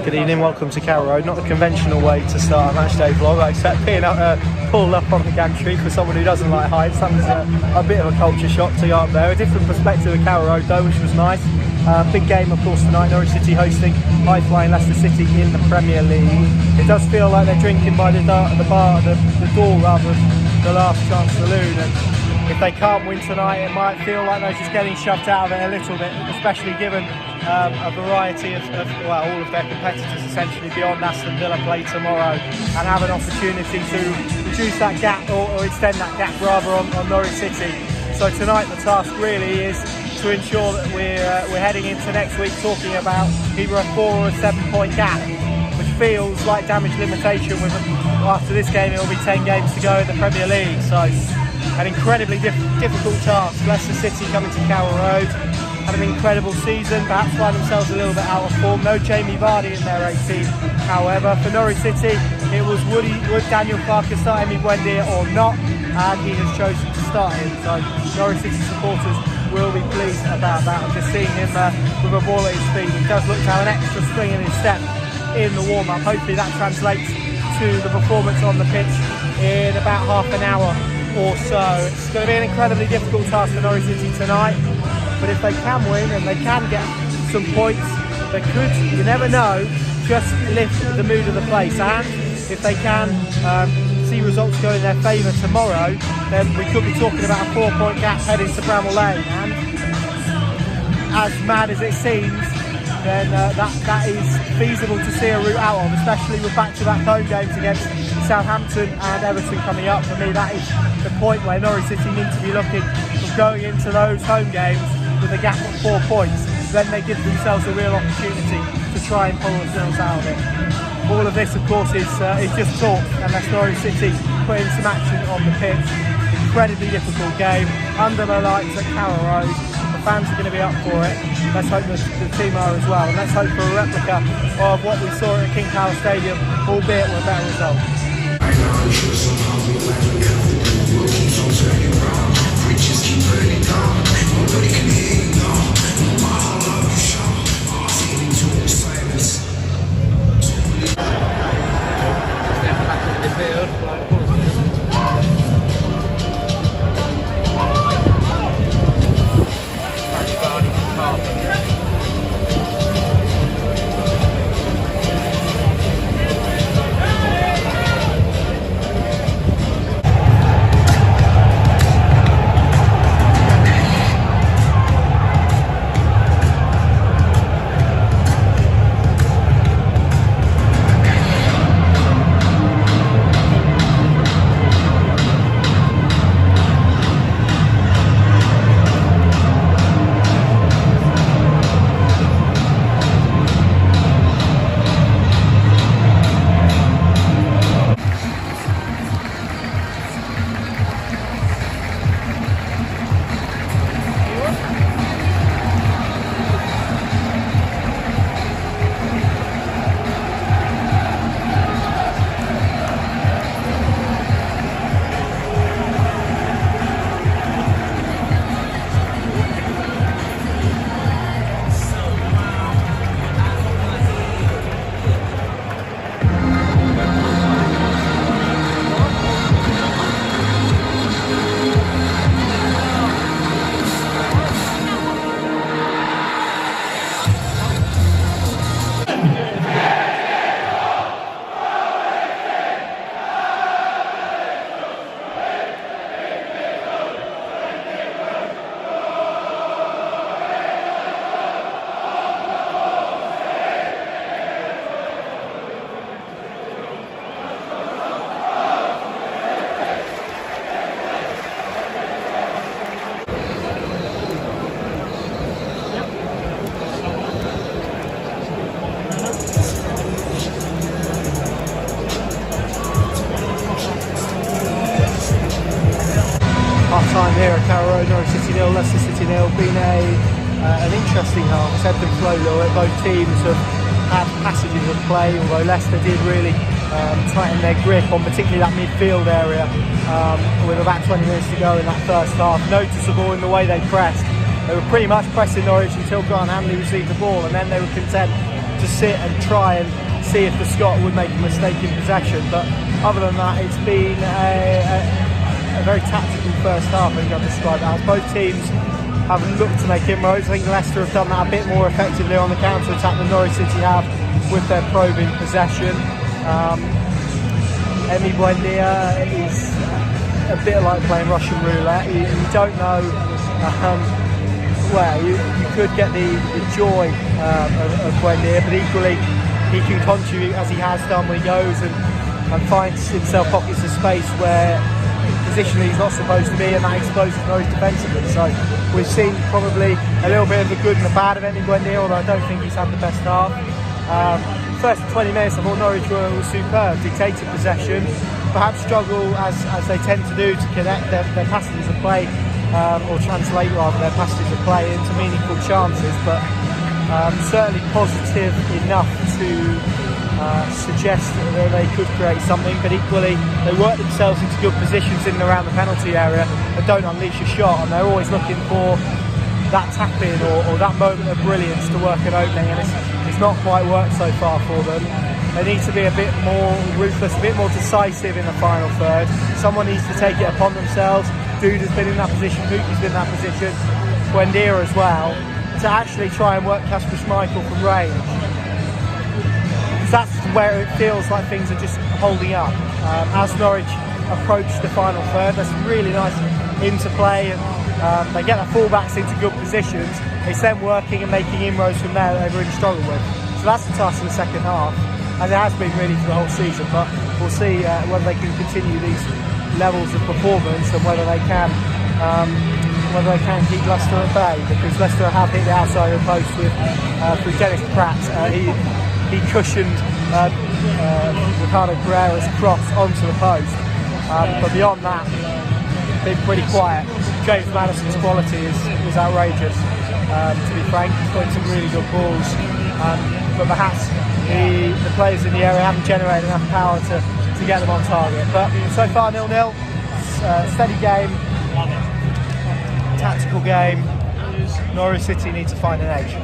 Good evening, welcome to Carrow Road. Not the conventional way to start a Matchday vlog. I accept being pulled up on the gantry for someone who doesn't like heights. That was a bit of a culture shock to go up there. A different perspective of Carrow Road though, which was nice. Big game of course tonight, Norwich City hosting high-flying Leicester City in the Premier League. It does feel like they're drinking by the door rather than the last chance saloon. And if they can't win tonight, it might feel like they're just getting shoved out of it a little bit, especially given a variety of all of their competitors essentially beyond Aston Villa play tomorrow and have an opportunity to reduce that gap or extend that gap rather on Norwich City. So tonight the task really is to ensure that we're heading into next week talking about either a 4 or a 7 point gap, which feels like damage limitation. After this game it will be 10 games to go in the Premier League, so an incredibly difficult task. Leicester City coming to Carrow Road, had an incredible season, perhaps find themselves a little bit out of form. No Jamie Vardy in their 18. However, for Norwich City, it was would Daniel Clark start Emi Buendia or not, and he has chosen to start him. So Norwich City supporters will be pleased about that. I'm just seeing him with a ball at his feet. He does look to have an extra spring in his step in the warm-up. Hopefully that translates to the performance on the pitch in about half an hour or so. It's going to be an incredibly difficult task for Norwich City tonight, but if they can win and they can get some points, they could, you never know, just lift the mood of the place. And if they can see results go in their favour tomorrow, then we could be talking about a 4 point gap heading to Bramall Lane. And as mad as it seems, then that is feasible to see a route out of, especially with back-to-back home games against Southampton and Everton coming up. For me, that is the point where Norwich City need to be looking from going into those home games with a gap of 4 points. Then they give themselves a real opportunity to try and pull themselves out of it. All of this, of course, is just talk unless Norwich City put in some action on the pitch. Incredibly difficult game under the lights at Carrow Road. The fans are going to be up for it. Let's hope the team are as well. And let's hope for a replica of what we saw at King Power Stadium, albeit with a better result. Half-time here at Carrow Road, Norwich City 0, Leicester City 0. Been an interesting half. It's ebbed and flowed a little bit. Both teams have had passages of play, although Leicester did really tighten their grip on particularly that midfield area with about 20 minutes to go in that first half. Noticeable in the way they pressed. They were pretty much pressing Norwich until Grant Hanley received the ball, and then they were content to sit and try and see if the Scot would make a mistake in possession. But other than that, it's been a very tactical first half, I think I'd describe it as. Both teams have looked to make inroads. I think Leicester have done that a bit more effectively on the counter-attack than Norwich City have with their probing possession. Emi Buendia is a bit like playing Russian roulette. You don't know where you could get the joy of Buendia, but equally he can contribute, as he has done, when he goes and finds himself pockets of space where positionally he's not supposed to be, and that exposes Norwich defensively. So we've seen probably a little bit of the good and the bad of Emi Buendia, although I don't think he's had the best half. First 20 minutes I thought Norwich were superb, dictated possession, perhaps struggle as they tend to do to connect their passages of play, or translate rather their passages of play into meaningful chances, but certainly positive enough to suggest that they could create something. But equally they work themselves into good positions in and around the penalty area and don't unleash a shot, and they're always looking for that tap in or that moment of brilliance to work an opening, and it's not quite worked so far for them. They need to be a bit more ruthless, a bit more decisive in the final third. Someone needs to take it upon themselves. Dude has been in that position, Pukki's been in that position, Buendia as well, to actually try and work Kasper Schmeichel from range. That's where it feels like things are just holding up. As Norwich approach the final third, there's some really nice interplay, and they get their fullbacks into good positions. It's them working and making inroads from there that they've really struggled with. So that's the task of the second half, and it has been really for the whole season. But we'll see whether they can continue these levels of performance and whether they can keep Leicester at bay, because Leicester have hit the outside of the post with through Dennis Pratt. He cushioned Ricardo Pereira's cross onto the post, but beyond that, been pretty quiet. James Maddison's quality is outrageous, to be frank. He's got some really good balls, but perhaps the players in the area haven't generated enough power to get them on target. But so far 0-0, steady game, tactical game. Norwich City need to find an edge.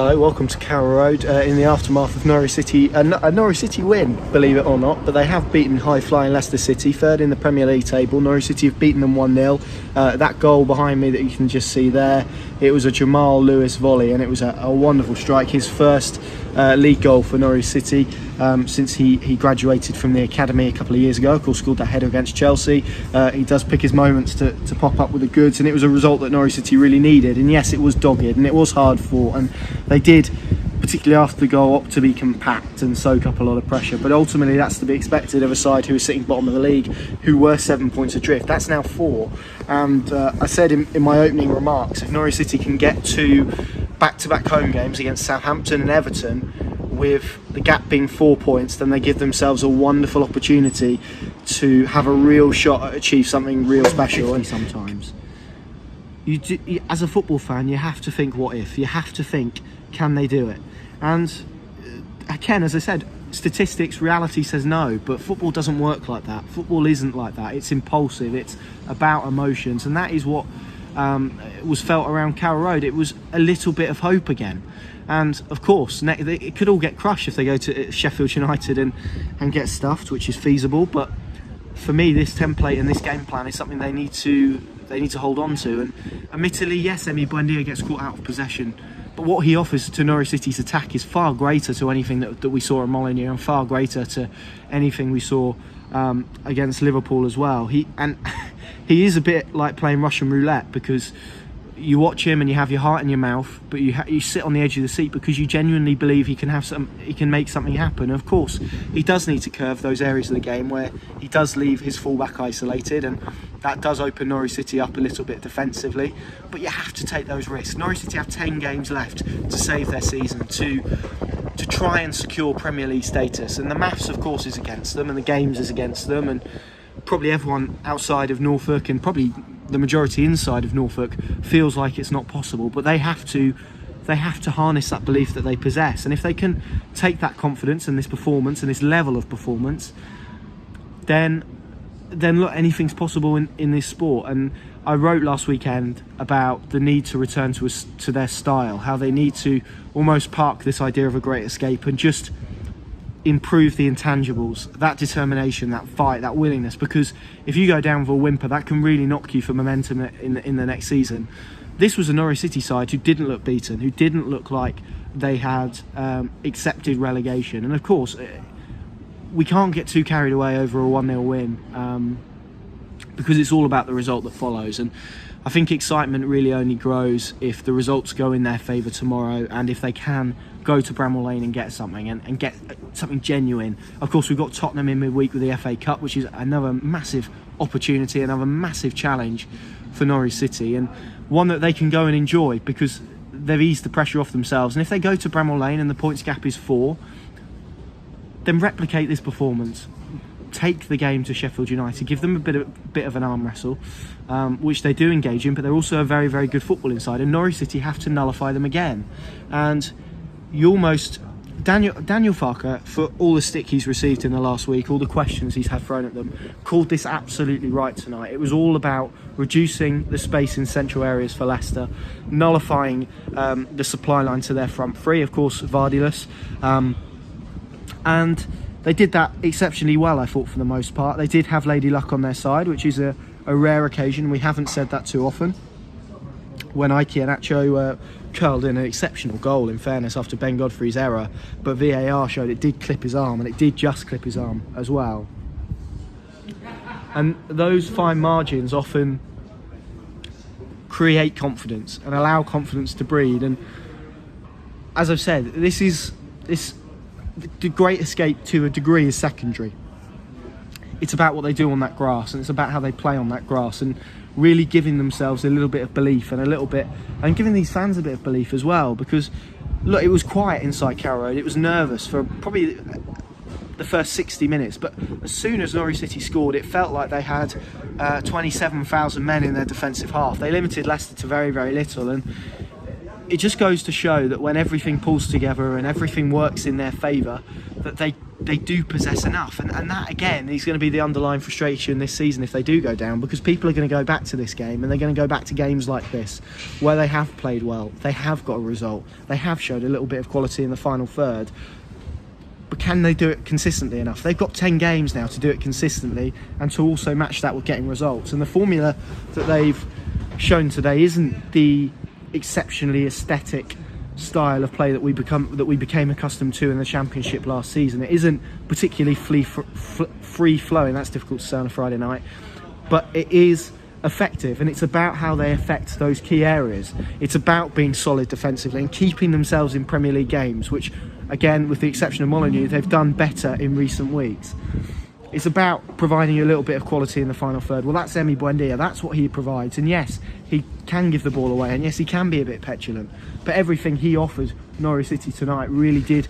Hello, welcome to Carrow Road in the aftermath of Norwich City, a Norwich City win, believe it or not, but they have beaten high-flying Leicester City, third in the Premier League table. Norwich City have beaten them 1-0. That goal behind me that you can just see there, it was a Jamal Lewis volley, and it was a wonderful strike, his first league goal for Norwich City since he graduated from the academy a couple of years ago. Of course, scored that header against Chelsea. He does pick his moments to pop up with the goods, and it was a result that Norwich City really needed. And yes, it was dogged and it was hard fought, and they did, particularly after the goal, opt to be compact and soak up a lot of pressure. But ultimately, that's to be expected of a side who is sitting bottom of the league, who were 7 points adrift. That's now 4. And I said in my opening remarks, if Norwich City can get to back-to-back home games against Southampton and Everton, with the gap being 4 points, then they give themselves a wonderful opportunity to have a real shot at achieve something real special. And sometimes, as a football fan, you have to think, what if? You have to think, can they do it? And again, as I said, statistics, reality says no, but football doesn't work like that. Football isn't like that. It's impulsive, it's about emotions, and that is what was felt around Carrow Road. It was a little bit of hope again. And of course, it could all get crushed if they go to Sheffield United and get stuffed, which is feasible. But for me, this template and this game plan is something they need to hold on to. And admittedly, yes, Emi Buendia gets caught out of possession, but what he offers to Norwich City's attack is far greater to anything that we saw at Molineux, and far greater to anything we saw against Liverpool as well. He is a bit like playing Russian roulette, because you watch him and you have your heart in your mouth, but you sit on the edge of the seat because you genuinely believe he can make something happen. Of course, he does need to curve those areas of the game where he does leave his fullback isolated, and that does open Norwich City up a little bit defensively. But you have to take those risks. Norwich City have 10 games left to save their season, to try and secure Premier League status, and the maths, of course, is against them, and the games is against them, and probably everyone outside of Norfolk, and probably the majority inside of Norfolk, feels like it's not possible. But they have to harness that belief that they possess, and if they can take that confidence and this performance and this level of performance, then look, anything's possible in this sport. And I wrote last weekend about the need to return to their style, how they need to almost park this idea of a great escape and just improve the intangibles, that determination, that fight, that willingness. Because if you go down with a whimper, that can really knock you for momentum in the next season. This was a Norwich City side who didn't look beaten, who didn't look like they had accepted relegation. And of course, we can't get too carried away over a 1-0 win, because it's all about the result that follows. And I think excitement really only grows if the results go in their favour tomorrow, and if they can go to Bramall Lane and get something, and get something genuine. Of course, we've got Tottenham in midweek with the FA Cup, which is another massive opportunity, another massive challenge for Norwich City, and one that they can go and enjoy because they've eased the pressure off themselves. And if they go to Bramall Lane and the points gap is 4, then replicate this performance. Take the game to Sheffield United, give them a bit of an arm wrestle, which they do engage in, but they're also a very, very good football inside, and Norwich City have to nullify them again. And you almost, Daniel Farke, for all the stick he's received in the last week, all the questions he's had thrown at them, called this absolutely right tonight. It was all about reducing the space in central areas for Leicester, nullifying the supply line to their front three, of course Vardilus, and they did that exceptionally well, I thought, for the most part. They did have Lady Luck on their side, which is a rare occasion. We haven't said that too often. When Ike and Acho curled in an exceptional goal, in fairness, after Ben Godfrey's error, but VAR showed it did clip his arm, and it did just clip his arm as well. And those fine margins often create confidence and allow confidence to breed. And as I've said, the great escape to a degree is secondary. It's about what they do on that grass, and it's about how they play on that grass, and really giving themselves a little bit of belief, and giving these fans a bit of belief as well. Because look, it was quiet inside Carrow Road. It was nervous for probably the first 60 minutes, but as soon as Norwich City scored, it felt like they had 27,000 men in their defensive half. They limited Leicester to very, very little, and it just goes to show that when everything pulls together and everything works in their favour, that they do possess enough. And that, again, is going to be the underlying frustration this season if they do go down, because people are going to go back to this game, and they're going to go back to games like this where they have played well, they have got a result, they have showed a little bit of quality in the final third. But can they do it consistently enough? They've got 10 games now to do it consistently and to also match that with getting results. And the formula that they've shown today isn't the exceptionally aesthetic style of play that we became accustomed to in the Championship last season. It isn't particularly free flowing. That's difficult to say on a Friday night, but it is effective, and it's about how they affect those key areas. It's about being solid defensively and keeping themselves in Premier League games, which, again, with the exception of Molineux, they've done better in recent weeks. It's about providing a little bit of quality in the final third. Well, that's Emi Buendia. That's what he provides. And yes, he can give the ball away. And yes, he can be a bit petulant. But everything he offered Norwich City tonight really did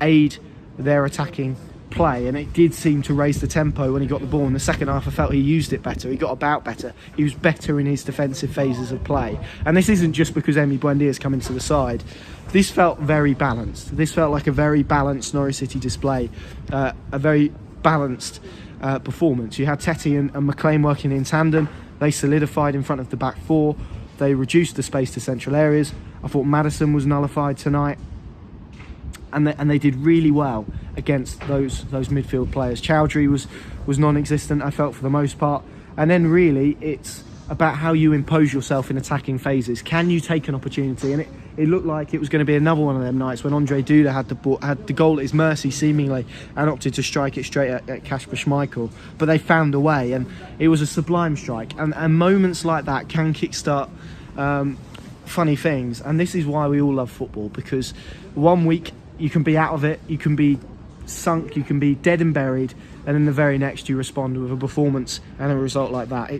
aid their attacking play. And it did seem to raise the tempo when he got the ball. In the second half, I felt he used it better. He got about better. He was better in his defensive phases of play. And this isn't just because Emi Buendia has come into the side. This felt very balanced. This felt like a very balanced Norwich City display. A very balanced performance. You had Tetty and McLean working in tandem. They solidified in front of the back four. They reduced the space to central areas. I thought Maddison was nullified tonight, and they did really well against those midfield players. Chowdhury was non-existent, I felt, for the most part. And then really it's about how you impose yourself in attacking phases. Can you take an opportunity? And it looked like it was going to be another one of them nights when Andre Duda had the goal at his mercy, seemingly, and opted to strike it straight at Kasper Schmeichel. But they found a way, and it was a sublime strike. And moments like that can kickstart funny things. And this is why we all love football, because one week you can be out of it, you can be sunk, you can be dead and buried, and then the very next you respond with a performance and a result like that.